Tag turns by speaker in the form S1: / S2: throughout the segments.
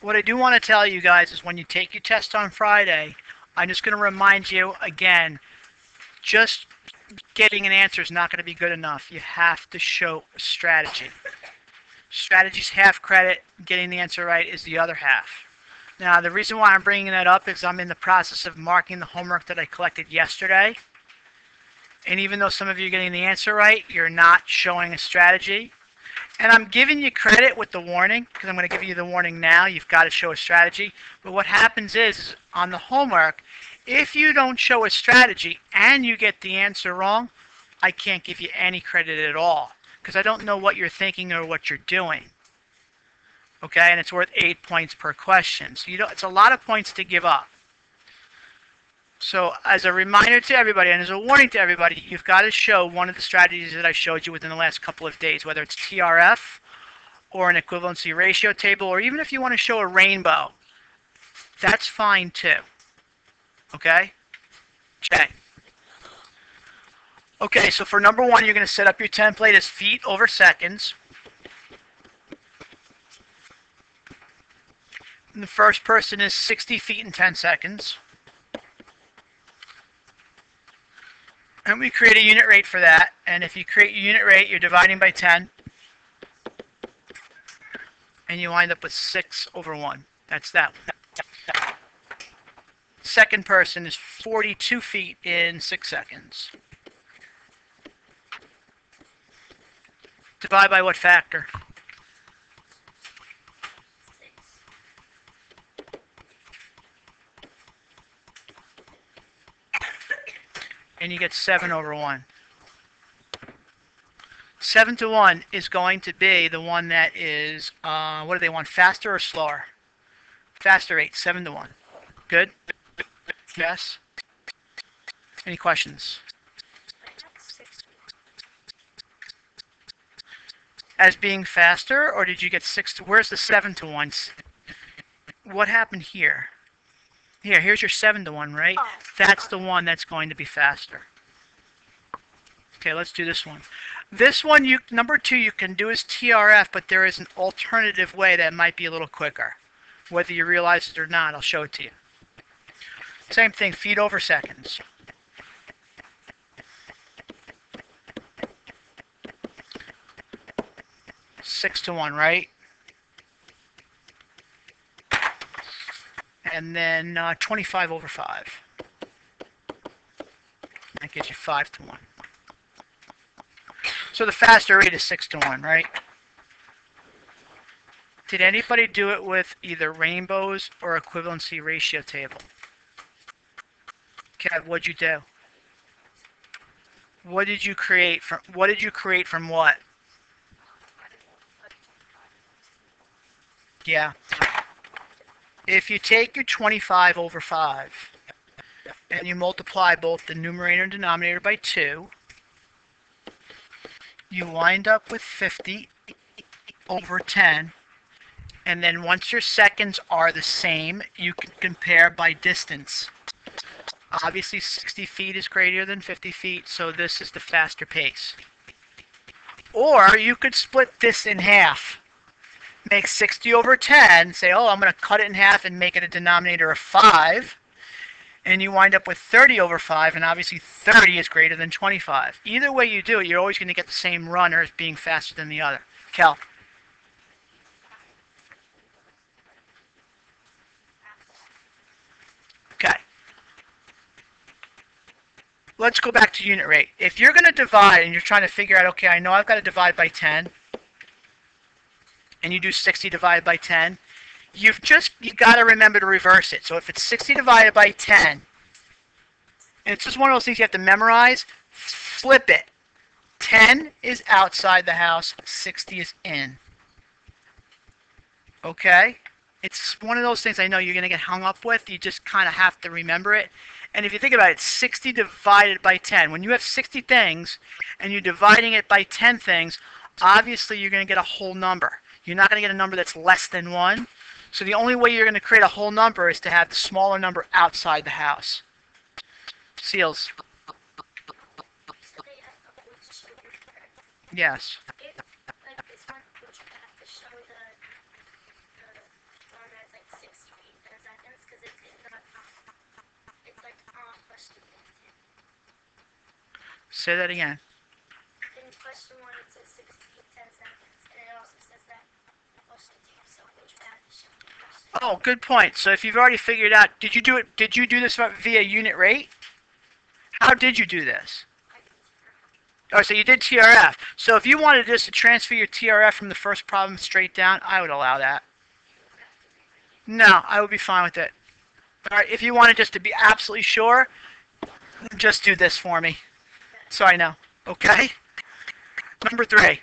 S1: What I do want to tell you guys is when you take your test on Friday, I'm just going to remind you again, just getting an answer is not going to be good enough. You have to show a strategy. Strategy's half credit, getting the answer right is the other half. Now, the reason why I'm bringing that up is I'm in the process of marking the homework that I collected yesterday. And even though some of you are getting the answer right, you're not showing a strategy. And I'm giving you credit with the warning, because I'm going to give you the warning now. You've got to show a strategy. But what happens is, on the homework, if you don't show a strategy and you get the answer wrong, I can't give you any credit at all, because I don't know what you're thinking or what you're doing. Okay, and it's worth 8 points per question. So it's a lot of points to give up. So as a reminder to everybody, and as a warning to everybody, you've got to show one of the strategies that I showed you within the last couple of days, whether it's TRF or an equivalency ratio table, or even if you want to show a rainbow, that's fine too. Okay? Okay. Okay, so for number one, you're going to set up your template as feet over seconds. And the first person is 60 feet in 10 seconds. And we create a unit rate for that. And if you create your unit rate, you're dividing by 10. And you wind up with 6 over 1. That's that one. Second person is 42 feet in 6 seconds. Divide by what factor? And you get 7 over 1. 7 to 1 is going to be the one that is, what do they want, faster or slower? Faster rate, 7 to 1. Good? Yes? Any questions? As being faster, or did you get 6 to, where's the 7 to 1? What happened here? Here's your 7 to 1, right? That's the one that's going to be faster. Okay, let's do this one. This one, number 2, you can do as TRF, but there is an alternative way that might be a little quicker. Whether you realize it or not, I'll show it to you. Same thing, feet over seconds. Six to 1, right? And then 25 over 5. That gives you 5 to 1. So the faster rate is 6 to 1, right? Did anybody do it with either rainbows or equivalency ratio table? Kev, what'd you do? What did you create from what? Yeah. If you take your 25 over 5 and you multiply both the numerator and denominator by 2, you wind up with 50 over 10. And then once your seconds are the same, you can compare by distance. Obviously 60 feet is greater than 50 feet, so this is the faster pace. Or you could split this in half. Make 60 over 10, say, oh, I'm going to cut it in half and make it a denominator of 5. And you wind up with 30 over 5, and obviously 30 is greater than 25. Either way you do it, you're always going to get the same runner as being faster than the other. Cal? Okay. Let's go back to unit rate. If you're going to divide and you're trying to figure out, okay, I know I've got to divide by 10, and you do 60 divided by 10, you got to remember to reverse it. So if it's 60 divided by 10, and it's just one of those things you have to memorize, flip it. 10 is outside the house, 60 is in. Okay? It's one of those things I know you're going to get hung up with. You just kind of have to remember it. And if you think about it, 60 divided by 10. When you have 60 things and you're dividing it by 10 things, obviously you're going to get a whole number. You're not going to get a number that's less than 1. So the only way you're going to create a whole number is to have the smaller number outside the house. Seals. Yes. Say that again.
S2: In question 1, it says 6 feet 10 seconds, and it also says that the question takes up which path is shown in the question.
S1: Oh, good point. So if you've already figured out, did you do it? Did you do this via unit rate? How did you do this? Oh, so you did TRF. So if you wanted just to transfer your TRF from the first problem straight down, I would allow that. No, I would be fine with it. All right, if you wanted just to be absolutely sure, just do this for me. So I know. Okay? Number 3.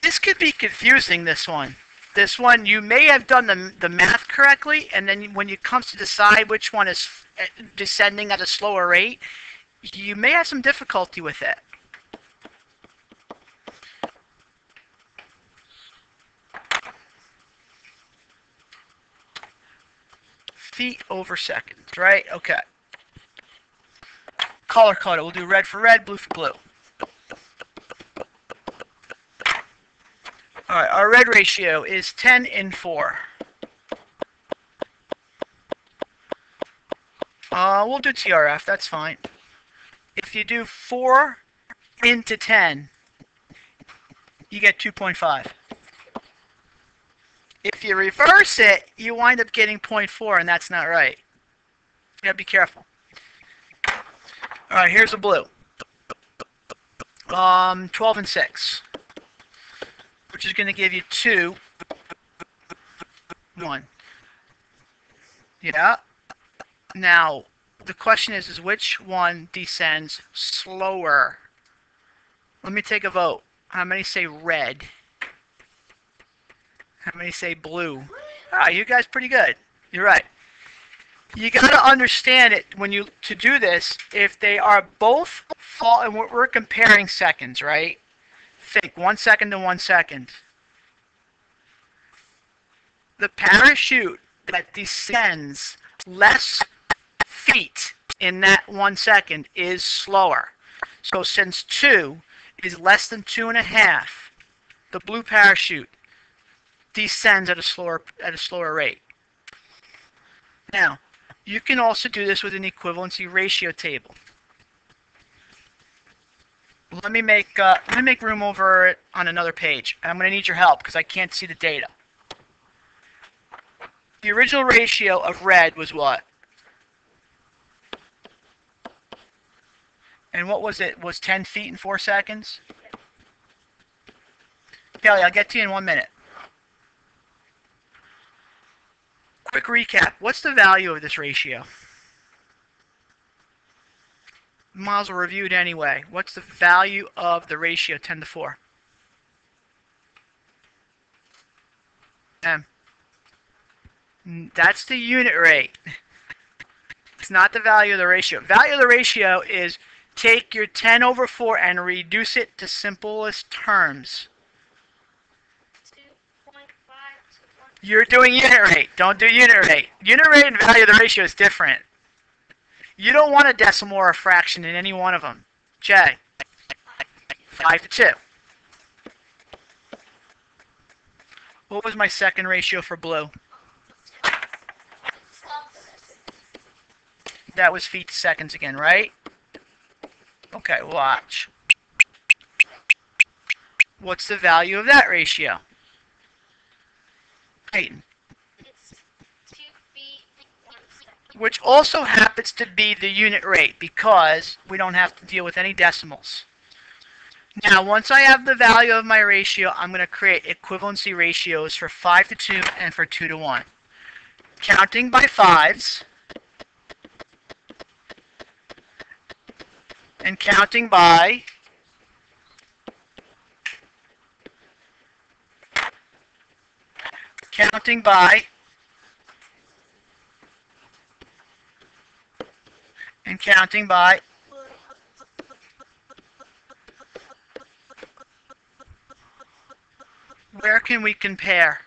S1: This could be confusing, this one. This one, you may have done the math correctly, and then when it comes to decide which one is descending at a slower rate, you may have some difficulty with it. Feet over seconds, right? Okay. Color code it. We'll do red for red, blue for blue. Alright, our red ratio is 10 in 4. We'll do TRF, that's fine. If you do 4 into 10, you get 2.5. If you reverse it, you wind up getting 0.4, and that's not right. You gotta be careful. Alright, here's a blue. 12 and 6. Which is going to give you 2, 1. Yeah. Now, the question is which one descends slower? Let me take a vote. How many say red? How many say blue? Ah, you guys pretty good. You're right. You got to understand it when you to do this. If they are both and we're comparing seconds, right? Think 1 second to 1 second. The parachute that descends less feet in that 1 second is slower. So since 2 is less than 2.5, the blue parachute descends at a slower rate. Now, you can also do this with an equivalency ratio table. Let me make room over it on another page. I'm going to need your help because I can't see the data. The original ratio of red was what? And what was it? Was 10 feet in 4 seconds? Kelly, I'll get to you in 1 minute. Quick recap. What's the value of this ratio? Miles will review it anyway. What's the value of the ratio 10 to 4? M. That's the unit rate. It's not the value of the ratio. Value of the ratio is take your 10 over 4 and reduce it to simplest terms.
S2: 2.5 to 1.
S1: You're doing unit rate. Don't do unit rate. Unit rate and value of the ratio is different. You don't want a decimal or a fraction in any one of them. Jay. 5 to 2. What was my second ratio for blue? That was feet to seconds again, right? Okay, watch. What's the value of that ratio? Peyton.
S2: It's 2 feet 1 second.
S1: Which also happens to be the unit rate because we don't have to deal with any decimals. Now, once I have the value of my ratio, I'm going to create equivalency ratios for 5 to 2 and for 2 to 1. Counting by 5s and counting by and counting by. Where can we compare?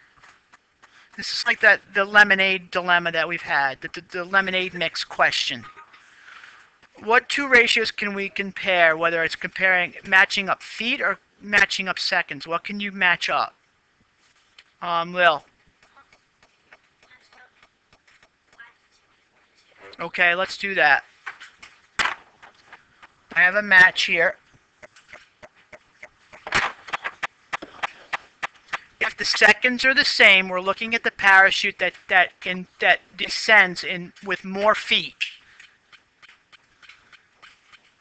S1: This is like the lemonade dilemma that we've had, the lemonade mix question. What two ratios can we compare, whether it's matching up feet or matching up seconds? What can you match up? Lil. Okay, let's do that. I have a match here. If the seconds are the same, we're looking at the parachute that descends in with more feet.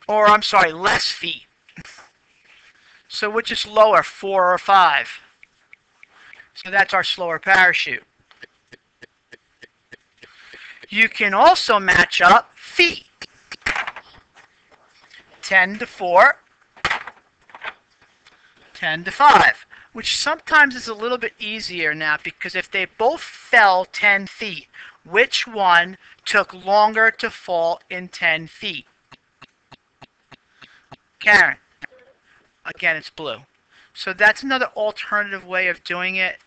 S1: Or I'm sorry, less feet. So which is lower, 4 or 5? So that's our slower parachute. You can also match up feet. 10 to 4, 10 to 5, which sometimes is a little bit easier now because if they both fell 10 feet, which one took longer to fall in 10 feet? Karen. Again, it's blue. So that's another alternative way of doing it.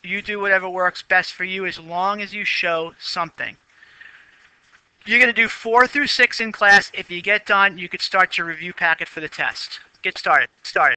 S1: You do whatever works best for you as long as you show something. You're going to do 4 through 6 in class. If you get done, you could start your review packet for the test. Get started.